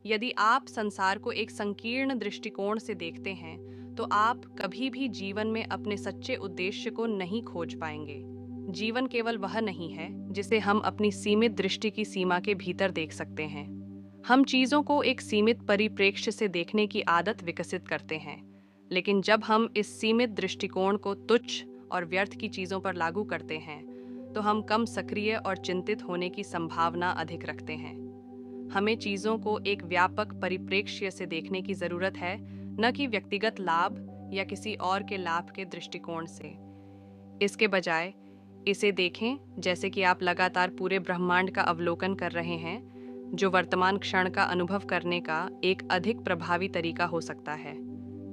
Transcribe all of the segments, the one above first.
यदि आप संसार को एक संकीर्ण दृष्टिकोण से देखते हैं, तो आप कभी भी जीवन में अपने सच्चे उद्देश्य को नहीं खोज पाएंगे। जीवन केवल वह नहीं है जिसे हम अपनी सीमित दृष्टि की सीमा के भीतर देख सकते हैं। हम चीज़ों को एक सीमित परिप्रेक्ष्य से देखने की आदत विकसित करते हैं, लेकिन जब हम इस सीमित दृष्टिकोण को तुच्छ और व्यर्थ की चीज़ों पर लागू करते हैं, तो हम कम सक्रिय और चिंतित होने की संभावना अधिक रखते हैं। हमें चीज़ों को एक व्यापक परिप्रेक्ष्य से देखने की ज़रूरत है, न कि व्यक्तिगत लाभ या किसी और के लाभ के दृष्टिकोण से। इसके बजाय इसे देखें जैसे कि आप लगातार पूरे ब्रह्मांड का अवलोकन कर रहे हैं, जो वर्तमान क्षण का अनुभव करने का एक अधिक प्रभावी तरीका हो सकता है।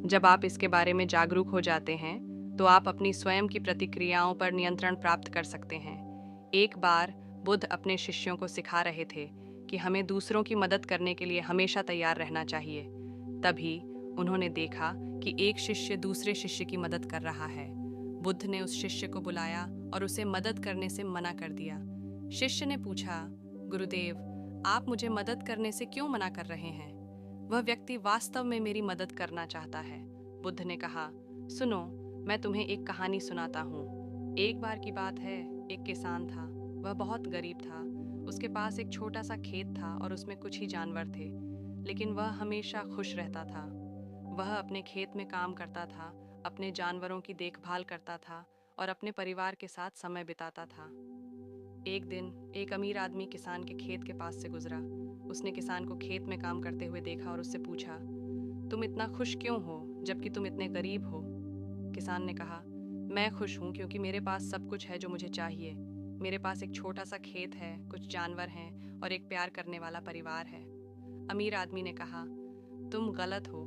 जब आप इसके बारे में जागरूक हो जाते हैं, तो आप अपनी स्वयं की प्रतिक्रियाओं पर नियंत्रण प्राप्त कर सकते हैं। एक बार बुद्ध अपने शिष्यों को सिखा रहे थे कि हमें दूसरों की मदद करने के लिए हमेशा तैयार रहना चाहिए। तभी उन्होंने देखा कि एक शिष्य दूसरे शिष्य की मदद कर रहा है। बुद्ध ने उस शिष्य को बुलाया और उसे मदद करने से मना कर दिया। शिष्य ने पूछा, गुरुदेव, आप मुझे मदद करने से क्यों मना कर रहे हैं? वह व्यक्ति वास्तव में मेरी मदद करना चाहता है। बुद्ध ने कहा, सुनो, मैं तुम्हें एक कहानी सुनाता हूँ। एक बार की बात है, एक किसान था। वह बहुत गरीब था। उसके पास एक छोटा सा खेत था और उसमें कुछ ही जानवर थे, लेकिन वह हमेशा खुश रहता था। वह अपने खेत में काम करता था, अपने जानवरों की देखभाल करता था और अपने परिवार के साथ समय बिताता था। एक दिन एक अमीर आदमी किसान के खेत के पास से गुजरा। उसने किसान को खेत में काम करते हुए देखा और उससे पूछा, तुम इतना खुश क्यों हो जबकि तुम इतने गरीब हो? किसान ने कहा, मैं खुश हूँ क्योंकि मेरे पास सब कुछ है जो मुझे चाहिए। मेरे पास एक छोटा सा खेत है, कुछ जानवर हैं और एक प्यार करने वाला परिवार है। अमीर आदमी ने कहा, तुम गलत हो।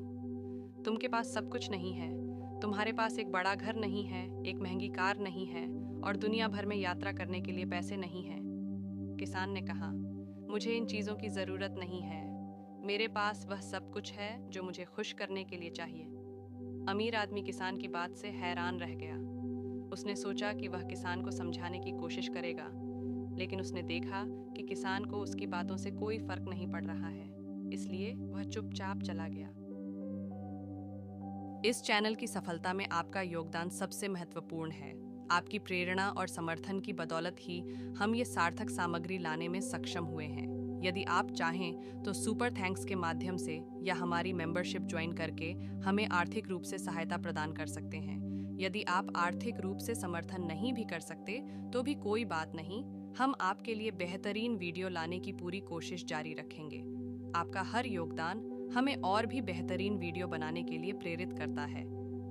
तुमके पास सब कुछ नहीं है। तुम्हारे पास एक बड़ा घर नहीं है, एक महंगी कार नहीं है और दुनिया भर में यात्रा करने के लिए पैसे नहीं हैं। किसान ने कहा, मुझे इन चीज़ों की ज़रूरत नहीं है। मेरे पास वह सब कुछ है जो मुझे खुश करने के लिए चाहिए। अमीर आदमी किसान की बात से हैरान रह गया। उसने सोचा कि वह किसान को समझाने की कोशिश करेगा, लेकिन उसने देखा कि किसान को उसकी बातों से कोई फर्क नहीं पड़ रहा है, इसलिए वह चुपचाप चला गया। इस चैनल की सफलता में आपका योगदान सबसे महत्वपूर्ण है। आपकी प्रेरणा और समर्थन की बदौलत ही हम ये सार्थक सामग्री लाने में सक्षम हुए हैं। यदि आप चाहें तो सुपर थैंक्स के माध्यम से या हमारी मेंबरशिप ज्वाइन करके हमें आर्थिक रूप से सहायता प्रदान कर सकते हैं। यदि आप आर्थिक रूप से समर्थन नहीं भी कर सकते तो भी कोई बात नहीं, हम आपके लिए बेहतरीन वीडियो लाने की पूरी कोशिश जारी रखेंगे। आपका हर योगदान हमें और भी बेहतरीन वीडियो बनाने के लिए प्रेरित करता है।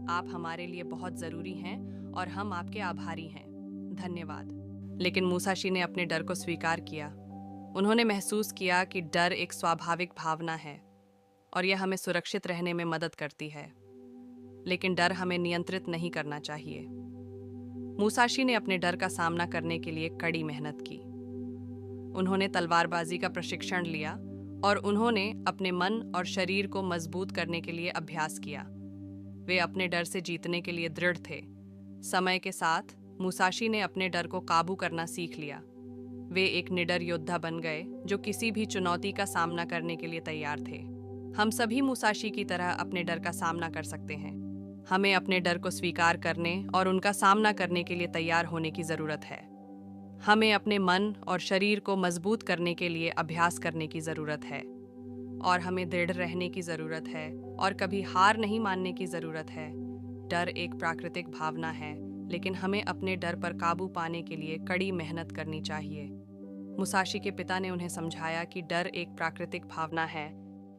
आप हमारे लिए बहुत ज़रूरी हैं और हम आपके आभारी हैं। धन्यवाद। लेकिन मुसाशी ने अपने डर को स्वीकार किया। उन्होंने महसूस किया कि डर एक स्वाभाविक भावना है और यह हमें सुरक्षित रहने में मदद करती है, लेकिन डर हमें नियंत्रित नहीं करना चाहिए। मुसाशी ने अपने डर का सामना करने के लिए कड़ी मेहनत की। उन्होंने तलवारबाजी का प्रशिक्षण लिया और उन्होंने अपने मन और शरीर को मजबूत करने के लिए अभ्यास किया। वे अपने डर से जीतने के लिए दृढ़ थे। समय के साथ मुसाशी ने अपने डर को काबू करना सीख लिया। वे एक निडर योद्धा बन गए जो किसी भी चुनौती का सामना करने के लिए तैयार थे। हम सभी मुसाशी की तरह अपने डर का सामना कर सकते हैं। हमें अपने डर को स्वीकार करने और उनका सामना करने के लिए तैयार होने की ज़रूरत है। हमें अपने मन और शरीर को मजबूत करने के लिए अभ्यास करने की ज़रूरत है और हमें दृढ़ रहने की ज़रूरत है और कभी हार नहीं मानने की ज़रूरत है। डर एक प्राकृतिक भावना है, लेकिन हमें अपने डर पर काबू पाने के लिए कड़ी मेहनत करनी चाहिए। मुसाशी के पिता ने उन्हें समझाया कि डर एक प्राकृतिक भावना है,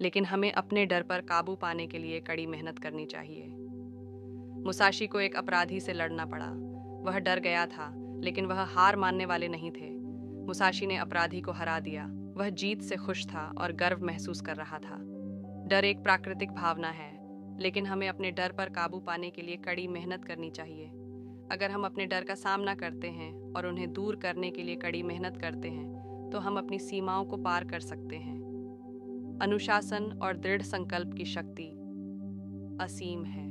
लेकिन हमें अपने डर पर काबू पाने के लिए कड़ी मेहनत करनी चाहिए। मुसाशी को एक अपराधी से लड़ना पड़ा। वह डर गया था, लेकिन वह हार मानने वाले नहीं थे। मुसाशी ने अपराधी को हरा दिया। वह जीत से खुश था और गर्व महसूस कर रहा था। डर एक प्राकृतिक भावना है, लेकिन हमें अपने डर पर काबू पाने के लिए कड़ी मेहनत करनी चाहिए। अगर हम अपने डर का सामना करते हैं और उन्हें दूर करने के लिए कड़ी मेहनत करते हैं, तो हम अपनी सीमाओं को पार कर सकते हैं। अनुशासन और दृढ़ संकल्प की शक्ति असीम है।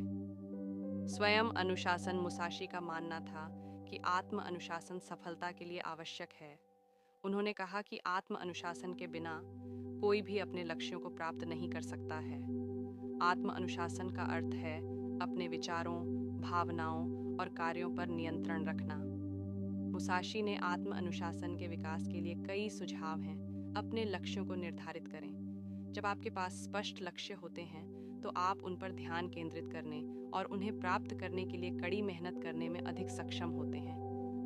स्वयं अनुशासन मुसाशी का मानना था कि आत्म अनुशासन सफलता के लिए आवश्यक है। उन्होंने कहा कि आत्म अनुशासन के बिना कोई भी अपने लक्ष्यों को प्राप्त नहीं कर सकता है। आत्म अनुशासन का अर्थ है अपने विचारों, भावनाओं और कार्यों पर नियंत्रण रखना। मुसाशी ने आत्म अनुशासन के विकास के लिए कई सुझाव हैं। अपने लक्ष्यों को निर्धारित करें। जब आपके पास स्पष्ट लक्ष्य होते हैं तो आप उन पर ध्यान केंद्रित करने और उन्हें प्राप्त करने के लिए कड़ी मेहनत करने में अधिक सक्षम होते हैं।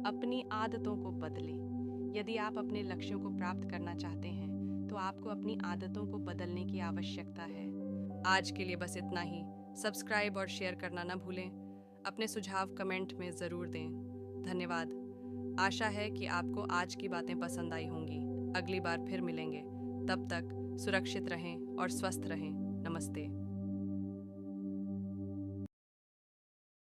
अपनी आदतों को बदलें। यदि आप अपने लक्ष्यों को प्राप्त करना चाहते हैं तो आपको अपनी आदतों को बदलने की आवश्यकता है। आज के लिए बस इतना ही। सब्सक्राइब और शेयर करना न भूलें। अपने सुझाव कमेंट में ज़रूर दें। धन्यवाद। आशा है कि आपको आज की बातें पसंद आई होंगी। अगली बार फिर मिलेंगे। तब तक सुरक्षित रहें और स्वस्थ रहें। नमस्ते।